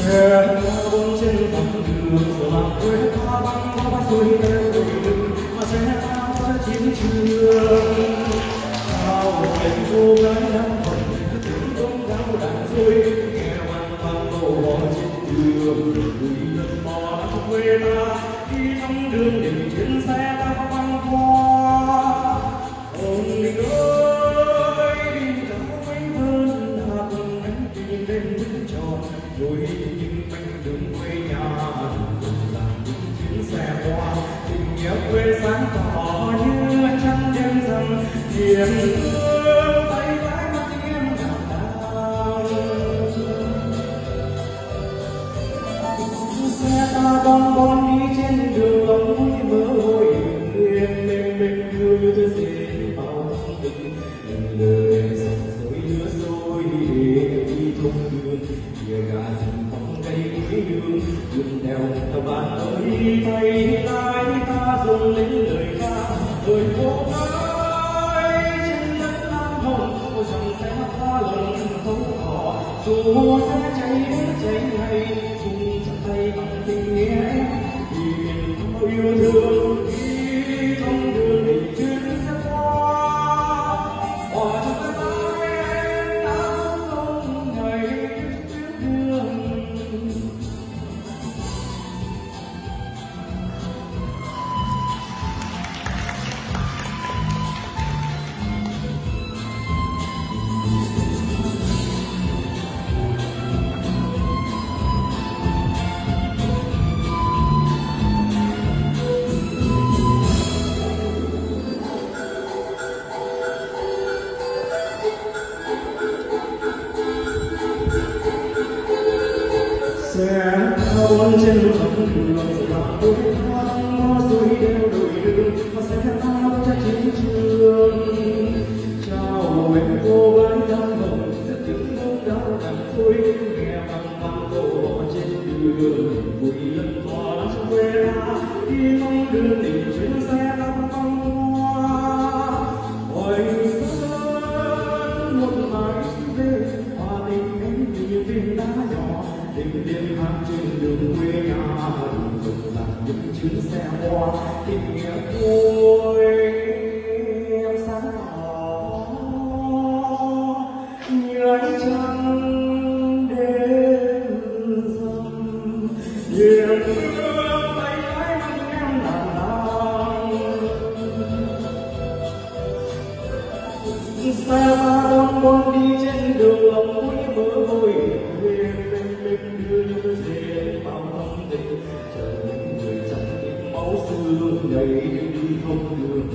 xe bóng trên dặm đường giờ làm quê ta băng qua bãi xuôi theo đồi rừng mà xe ta ra chiến trường sao em cô gái đang còn tiếng công gáo đàn xuôi nghe vang vang câu hò trên đường người dân mò nắng quê ta đi trong đường để chuyến xe ta băng qua ông đình ơi đi cả mấy vơn hạt anh tìm đến những tròn rồi những mảnh đường quê nhà dừng làm những chuyến xe qua tình nghĩa quê sáng tỏ như trăng đêm rằm hiền hương tay lái mắt em đào đào xe ta bon bon đi trên đường lòng vui mơ hồi huyền mình đưa như tôi dễ bao tình lời dòng dối lứa dối để đi thông đường kia gà rừng bóng cây núi đường đường theo tàu bàn ơi tay lái ta dồn lên lời ca đời cô gái trên đất lam hồng ôi dòng xe pha lòng thấu tỏ dù sẽ cháy đến cháy ngày cùng chặt tay bằng tình nghĩa em vì mình có yêu thương đi trong đường để chuyến xe qua hòa trong tay em đã không ngày chuyến đường xe bốn trên dặm đường giờ làm đôi tháng mò xuôi theo đồi đường mà xe ta ra chiến trường chào em cô gái đang mộng rất những nỗi đau đằng thôi nghe vang vang câu hò trên đường vui lần mò nắng quê ta đi trong đường để chuyến xe băng băng qua hồi xuân một mái về hòa tình em vì viên đá nhỏ đêm đêm hát trên đường quê nhà dừng làm những chuyến xe hoa tình nghĩa vui em sáng tỏ như ánh trăng đêm rằm hiền hương tay lái mắt em đàn đàng xe ta bon bon đi trên đường lòng vui mơ hồi mình đưa như dễ bao tâm tình chờ những người chẳng biết máu xương ngày đi không đường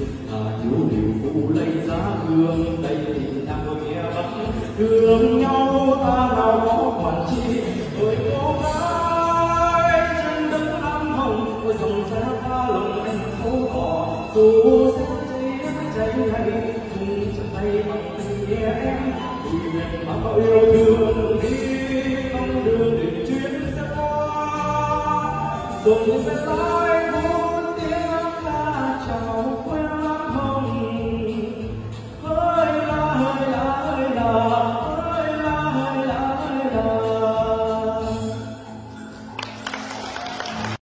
hiếu điều phụ lấy giá hương đây tình nào nghe vắng thương nhau ta nào có quản chi ơi cô gái trên đất lam hồng ôi dòng xe pha lòng anh thấu tỏ dù sẽ cháy hay cùng chặt tay bằng tình nghĩa em vì nguyện mà bao yêu thương đi trong đường để chuyến xe qua rồi sẽ